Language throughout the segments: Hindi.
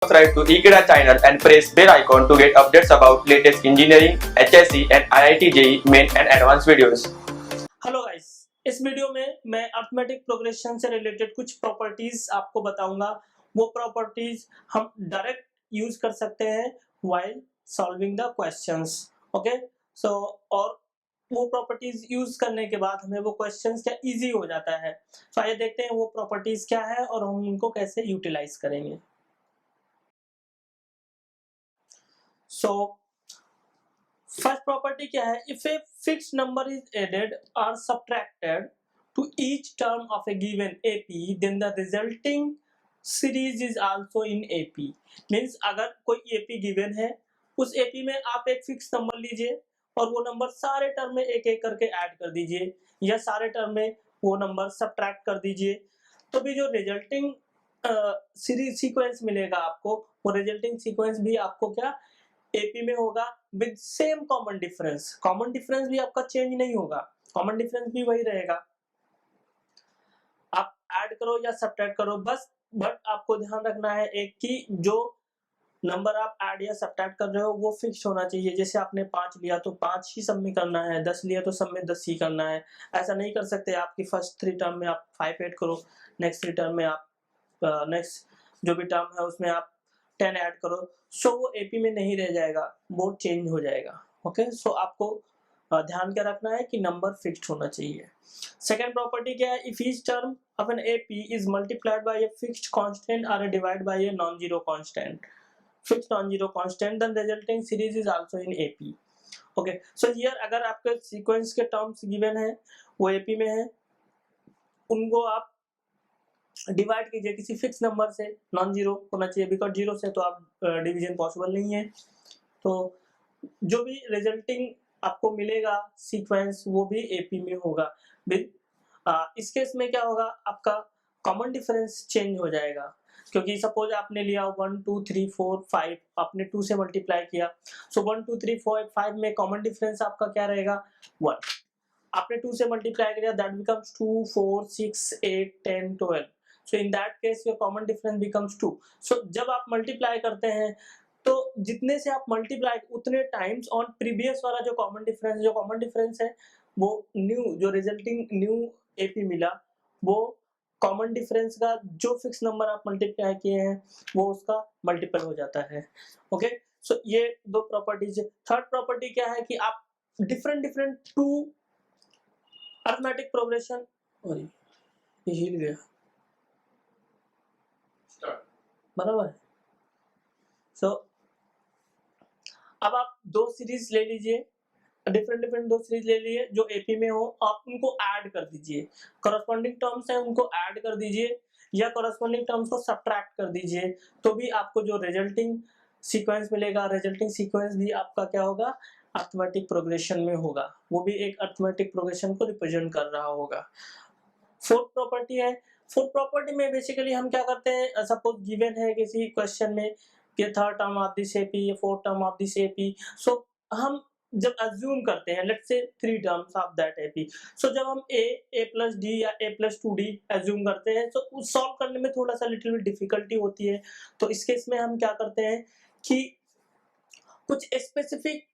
subscribe to Ekeeda channel and press bell icon to get updates about latest engineering, HSC and IIT JEE main and advanced videos. Hello guys, इस वीडियो में मैं अरिथमेटिक प्रोग्रेशन से रिलेटेड कुछ प्रॉपर्टीज आपको बताऊंगा। वो प्रॉपर्टीज हम डायरेक्ट यूज कर सकते हैं while solving the questions. Okay, so और वो प्रॉपर्टीज यूज करने के बाद हमें वो क्वेश्चंस क्या इजी हो जाता है। तो आइए देखते हैं वो प्रॉपर्टीज क्या है और हम उनको कैसे यूटिलाइज करेंगे। सो फर्स्ट प्रॉपर्टी क्या है? If a fixed number is added और subtracted to each term of a given AP then the resulting series is also in AP. Means अगर कोई एपी गिवन है, उस एपी में आप एक फिक्स नंबर लीजिए और वो नंबर सारे टर्म में एक एक करके ऐड कर दीजिए या सारे टर्म में वो नंबर सब्ट्रैक्ट कर दीजिए, तो भी जो रिजल्टिंग सीरीज सीक्वेंस मिलेगा आपको, वो रिजल्टिंग सीक्वेंस भी आपको क्या एपी में होगा with same common difference. Common difference भी आपका चेंज नहीं होगा, कॉमन डिफरेंस भी वही रहेगा। आप ऐड करो या सब्ट्रैक्ट करो बस, बट आपको ध्यान रखना है एक कि जो नंबर आप ऐड या सब्ट्रैक्ट कर रहे हो वो फिक्स होना चाहिए। जैसे आपने 5 लिया तो 5 ही सब में करना है, 10 लिया तो सब में 10 ही करना है। ऐसा नहीं कर सकते आपकी फर्स्ट 3 टर्म में आप 5 ऐड करो, नेक्स्ट 3 टर्म में आप नेक्स्ट जो भी टर्म है उसमें आप 10 ऐड करो, सो वो एपी में नहीं रह जाएगा, वो चेंज हो जाएगा। ओके, सो आपको ध्यान क्या रखना है कि नंबर फिक्स्ड होना चाहिए। सेकंड प्रॉपर्टी क्या है? If each term of an AP is multiplied by a fixed constant और divide by a non zero constant, fixed non zero constant, then resulting series is also in AP. Okay, so here अगर आपके सीक्वेंस के टर्म्स गिवन है, वो एपी में है, उनको आप डिवाइड कीजिए किसी फिक्स नंबर से, नॉन जीरो होना चाहिए बिकॉज जीरो से तो आप डिवीजन पॉसिबल नहीं है। तो जो भी रिजल्टिंग आपको मिलेगा सीक्वेंस वो भी एपी में होगा विद इस केस में क्या होगा, आपका कॉमन डिफरेंस चेंज हो जाएगा। क्योंकि सपोज आपने लिया 1 2 3 4 5, आपने 2 से मल्टीप्लाई किया, सो 1 2 3 4 5 में कॉमन डिफरेंस आपका क्या रहेगा? 1। आपने 2 से मल्टीप्लाई किया, that becomes 2 4 6 8 10 12। So in that case your common difference becomes 2. So जब आप मल्टीप्लाई करते हैं तो जितने से आप मल्टीप्लाई उतने टाइम्स ऑन प्रीवियस वाला जो कॉमन डिफरेंस है वो न्यू जो रिजल्टिंग न्यू एपी मिला, वो कॉमन डिफरेंस का जो फिक्स नंबर आप मल्टीप्लाई किए हैं वो उसका मल्टीपल हो जाता है। ओके, सो ये दो प्रॉपर्टीज है। थर्ड प्रॉपर्टी क्या है कि आप डिफरेंट टू अरिथमेटिक प्रोग्रेशन, और ये हिल गया बराबर है। सो अब आप दो सीरीज ले लीजिए, डिफरेंट दो सीरीज ले लिए जो एपी में हो, आप उनको ऐड कर दीजिए, कॉरस्पॉन्डिंग टर्म्स है उनको ऐड कर दीजिए या कॉरस्पॉन्डिंग टर्म्स को सब्ट्रैक्ट कर दीजिए, तो भी आपको जो रिजल्टिंग सीक्वेंस मिलेगा, रिजल्टिंग सीक्वेंस भी आपका क्या होगा? अरिथमेटिक प्रोग्रेशन में होगा, वो भी एक अरिथमेटिक प्रोग्रेशन को रिप्रेजेंट कर रहा होगा। फोर्थ प्रॉपर्टी है, फोर्थ प्रॉपर्टी में बेसिकली हम क्या करते हैं, सपोज गिवन है किसी क्वेश्चन में कि third term of this AP या fourth term of this AP, so हम जब अज्यूम करते हैं let's say 3 terms of that AP, so जब हम a प्लस डी या a प्लस 2d अज्यूम करते हैं तो सॉल्व करने में थोड़ा सा लिटिल बिट डिफिकल्टी होती है। तो इस केस में हम क्या करते हैं कि कुछ स्पेसिफिक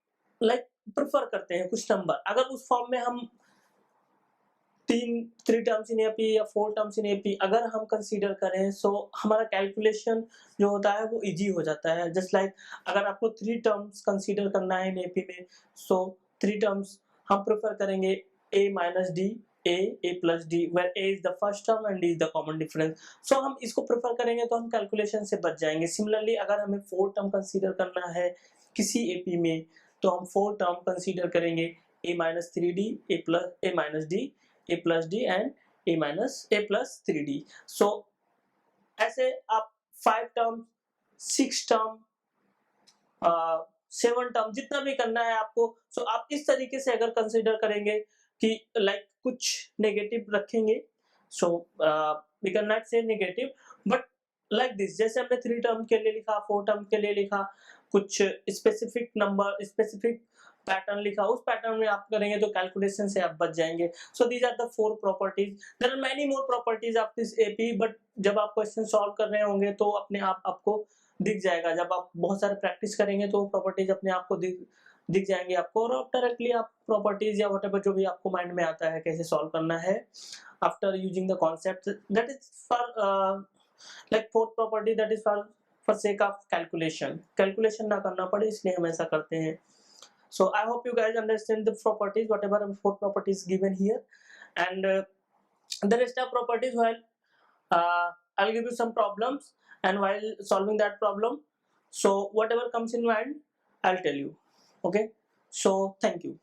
लाइक प्रेफर करते हैं कुछ नंबर, अगर उस फॉर्म में हम 3 टर्म्स इन एपी या 4 टर्म्स इन एपी अगर हम कंसीडर करें, सो हमारा कैलकुलेशन जो होता है वो इजी हो जाता है। जस्ट लाइक अगर आपको 3 टर्म्स कंसीडर करना है इन एपी में, सो 3 टर्म्स हम प्रेफर करेंगे a minus D, a plus D, where a is the first term and d is the common difference. So हम इसको प्रेफर करेंगे तो हम कैलकुलेशन से बच जाएंगे। सिमिलरली अगर हमें 4 टर्म कंसीडर करना है किसी एपी में, तो हम 4 टर्म कंसीडर करेंगे a minus 3d, a minus d, a plus d and a minus a plus 3d। so ऐसे आप 5 टर्म 6 टर्म 7 टर्म जितना भी करना है आपको, सो आप इस तरीके से अगर कंसीडर करेंगे कि लाइक कुछ नेगेटिव रखेंगे, सो वी कैन नॉट से नेगेटिव बट लाइक दिस, जैसे हमने 3 टर्म के लिए लिखा, 4 टर्म के लिए लिखा, कुछ स्पेसिफिक नंबर स्पेसिफिक पैटर्न लिखा, उस पैटर्न में आप करेंगे तो कैलकुलेशन से आप बच जाएंगे। So these are the 4 properties. There are many more properties of this AP, but जब आप क्वेश्चन सॉल्व कर रहे होंगे तो अपने आप आपको दिख जाएगा। जब आप बहुत सारे प्रैक्टिस करेंगे तो प्रॉपर्टीज अपने आप को दिख जाएंगे आपको, और डायरेक्टली आप प्रॉपर्टीज या व्हाटएवर जो भी आपको माइंड में आता है कैसे सॉल्व करना है, after using the concept, that is for like fourth property, that is for sake of calculation ना करना पड़े, इसलिए हम ऐसा करते हैं। So I hope you guys understand the properties, whatever four properties given here, and the rest of properties, while I'll give you some problems, and while solving that problem, so whatever comes in mind, I'll tell you. Okay, so thank you.